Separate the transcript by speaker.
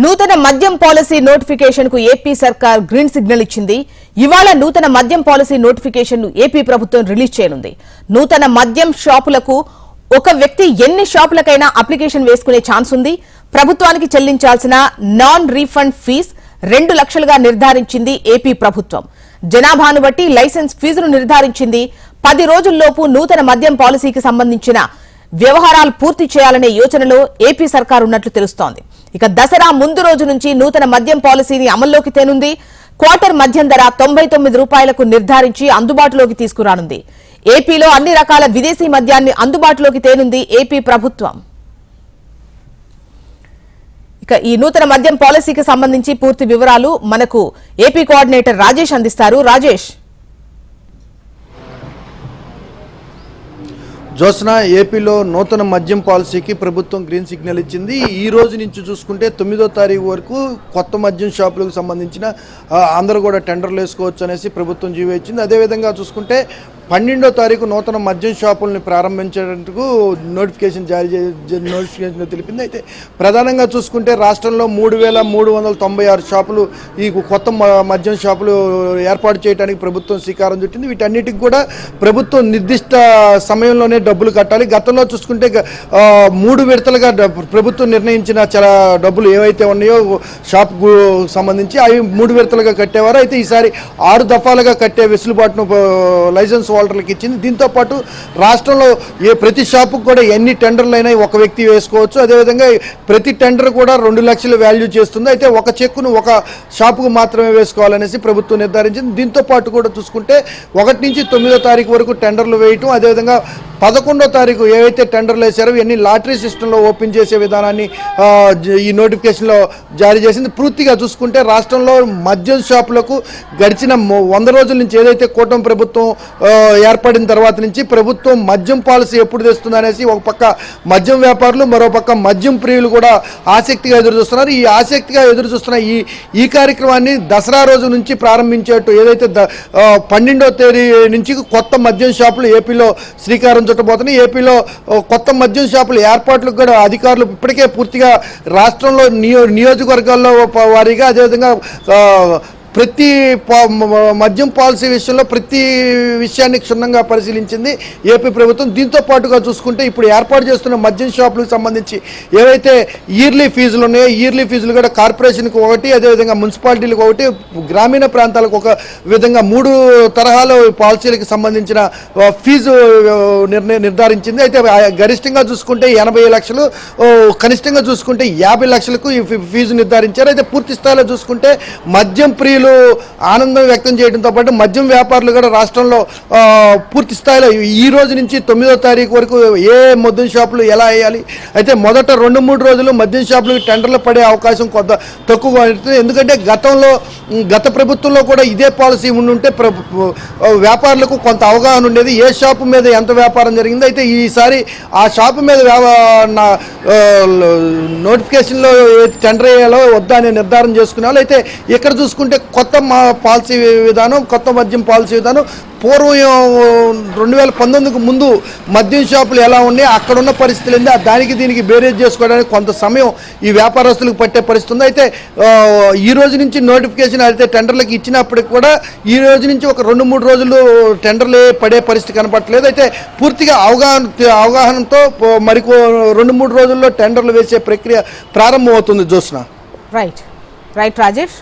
Speaker 1: నూతన మద్యం policy notification కు ఏపీ సర్కార్ గ్రీన్ సిగ్నల్ ఇచ్చింది. ఇవాళ నూతన మద్యం పాలసీ నోటిఫికేషన్ ను ఏపీ ప్రభుత్వం రిలీజ్ చేయనుంది. నూతన మద్యం షాపులకు ఒక వ్యక్తి ఎన్ని షాపులకైనా అప్లికేషన్ వేసుకునే ఛాన్స్ ఉంది. ప్రభుత్వానికి చెల్లించాల్సిన నాన్ రీఫండ్ ఫీజు 2 లక్షలుగా నిర్ధారించింది ఏపీ ప్రభుత్వం. జనాభాను బట్టి లైసెన్స్ ఫీజును నిర్ధారించింది. 10 రోజుల్లోపు నూతన మద్యం పాలసీకి సంబంధించిన వ్యవహారాలు పూర్తి చేయాలనే యోచనలో ఏపీ సర్కార్ ఉన్నట్లు తెలుస్తోంది. ఇక దసరా ముందు రోజు నుంచి నూతన మద్యం పాలసీని అమల్లోకి తేనుంది. క్వార్టర్ మద్యం ధర 99 రూపాయలకు నిర్ధారించి అందుబాటులోకి తీసుకురానుంది. ఏపీలో అన్ని రకాల విదేశీ మద్యాన్ని అందుబాటులోకి తేనుంది ఏపీ ప్రభుత్వం. ఇక ఈ నూతన మద్యం పాలసీకి సంబంధించి పూర్తి వివరాలు మనకు ఏపీ కోఆర్డినేటర్ రాజేష్ అందిస్తారు. రాజేష్,
Speaker 2: జోస్నా, ఏపీలో నూతన మద్యం పాలసీకి ప్రభుత్వం గ్రీన్ సిగ్నల్ ఇచ్చింది. ఈ రోజు నుంచి చూసుకుంటే 9వ తారీఖు వరకు కొత్త మద్యం షాపులకు సంబంధించిన అందరూ కూడా టెండర్లు వేసుకోవచ్చు అనేసి ప్రభుత్వం జీవో ఇచ్చింది. అదేవిధంగా చూసుకుంటే 12వ తారీఖు నూతన మద్యం షాపుల్ని ప్రారంభించేందుకు నోటిఫికేషన్ తెలిపింది. అయితే ప్రధానంగా చూసుకుంటే రాష్ట్రంలో 3,396 షాపులు ఈ కొత్త మద్యం షాపులు ఏర్పాటు చేయడానికి ప్రభుత్వం శ్రీకారం చుట్టింది. వీటన్నిటికి కూడా ప్రభుత్వం నిర్దిష్ట సమయంలోనే డబ్బులు కట్టాలి. గతంలో చూసుకుంటే 3 విడతలుగా ప్రభుత్వం నిర్ణయించిన చాలా డబ్బులు ఏవైతే ఉన్నాయో షాప్కు సంబంధించి అవి 3 విడతలుగా కట్టేవారు. అయితే ఈసారి 6 దఫాలుగా కట్టే వెసులుబాటును లైసెన్స్ హోల్డర్లకు ఇచ్చింది. దీంతో పాటు రాష్ట్రంలో ప్రతి షాపుకు కూడా ఎన్ని టెండర్లు అయినా ఒక వ్యక్తి వేసుకోవచ్చు. అదేవిధంగా ప్రతి టెండర్ కూడా 2 లక్షలు వాల్యూ చేస్తుంది. అయితే ఒక చెక్కును ఒక షాపుకు మాత్రమే వేసుకోవాలనేసి ప్రభుత్వం నిర్ధారించింది. దీంతో పాటు కూడా చూసుకుంటే 1 నుంచి 9వ తారీఖు వరకు టెండర్లు వేయటం, అదేవిధంగా 11వ తారీఖు ఏవైతే టెండర్లు వేశారో ఇవన్నీ లాటరీ సిస్టంలో ఓపెన్ చేసే విధానాన్ని ఈ నోటిఫికేషన్లో జారీ చేసింది. పూర్తిగా చూసుకుంటే రాష్ట్రంలో మద్యం షాపులకు గడిచిన 100 రోజుల నుంచి ఏదైతే కూటమి ప్రభుత్వం ఏర్పడిన తర్వాత నుంచి ప్రభుత్వం మద్యం పాలసీ ఎప్పుడు తెస్తుంది అనేసి ఒక పక్క మద్యం వ్యాపారులు, మరో పక్క మద్యం ప్రియులు కూడా ఆసక్తిగా ఎదురుచూస్తున్నారు. ఈ ఆసక్తిగా ఎదురుచూస్తున్న ఈ కార్యక్రమాన్ని దసరా రోజు నుంచి ప్రారంభించేట్టు ఏదైతే 12వ తేదీ నుంచి కొత్త మద్యం షాపులు ఏపీలో శ్రీకారం చుట్టబోతున్నాయి. ఏపీలో కొత్త మద్యం షాపుల ఏర్పాట్లకు కూడా అధికారులు ఇప్పటికే పూర్తిగా రాష్ట్రంలో నియోజకవర్గాల్లో వారీగా, అదేవిధంగా ప్రతి మద్యం పాలసీ విషయంలో ప్రతి విషయాన్ని క్షుణ్ణంగా పరిశీలించింది ఏపీ ప్రభుత్వం. దీంతో పాటుగా చూసుకుంటే ఇప్పుడు ఏర్పాటు చేస్తున్న మద్యం షాపులకు సంబంధించి ఏవైతే ఇయర్లీ ఫీజులు ఉన్నాయో ఇయర్లీ ఫీజులు కూడా కార్పొరేషన్కి ఒకటి, అదేవిధంగా మున్సిపాలిటీలకు ఒకటి, గ్రామీణ ప్రాంతాలకు ఒక విధంగా 3 తరహాల పాలసీలకు సంబంధించిన ఫీజు నిర్ధారించింది. అయితే గరిష్టంగా చూసుకుంటే 80 లక్షలు, కనిష్టంగా చూసుకుంటే 50 లక్షలకు ఈ ఫీజు నిర్ధారించారు. అయితే పూర్తి స్థాయిలో చూసుకుంటే మద్యం ప్రియులు ఆనందం వ్యక్తం చేయడంతో పాటు మద్యం వ్యాపారులు కూడా రాష్ట్రంలో పూర్తి స్థాయిలో ఈ రోజు నుంచి 9వ తారీఖు వరకు ఏ మద్యం షాపులు ఎలా వేయాలి, అయితే మొదట 2-3 రోజులు మద్యం షాపులకు టెండర్లు పడే అవకాశం కొంత తక్కువగా ఉంటుంది. ఎందుకంటే గత ప్రభుత్వంలో కూడా ఇదే పాలసీ ఉండుంటే వ్యాపారులకు కొంత అవగాహన ఉండేది, ఏ షాపు మీద ఎంత వ్యాపారం జరిగింది. అయితే ఈసారి ఆ షాపు మీద నోటిఫికేషన్లో టెండర్ వేయాలో వద్దా అని నిర్ధారణ చేసుకునే అయితే ఇక్కడ చూసుకుంటే కొత్త పాలసీ విధానం, కొత్త మద్యం పాలసీ విధానం పూర్వం 2019కు ముందు మద్యం షాపులు ఎలా ఉన్నాయి, అక్కడ ఉన్న పరిస్థితులు ఏంది, దానికి దీనికి బేరేజ్ చేసుకోవడానికి కొంత సమయం ఈ వ్యాపారస్తులకు పట్టే పరిస్థితి ఉంది. అయితే ఈ రోజు నుంచి నోటిఫికేషన్ అయితే టెండర్లకు ఇచ్చినప్పటికి కూడా ఈ రోజు నుంచి ఒక 2-3 రోజులు టెండర్లు పడే పరిస్థితి కనపడట్లేదు. అయితే పూర్తిగా అవగాహనతో మరికో 2-3 రోజుల్లో టెండర్లు వేసే ప్రక్రియ ప్రారంభమవుతుంది. జోస్నా,
Speaker 1: రైట్ రాజేష్.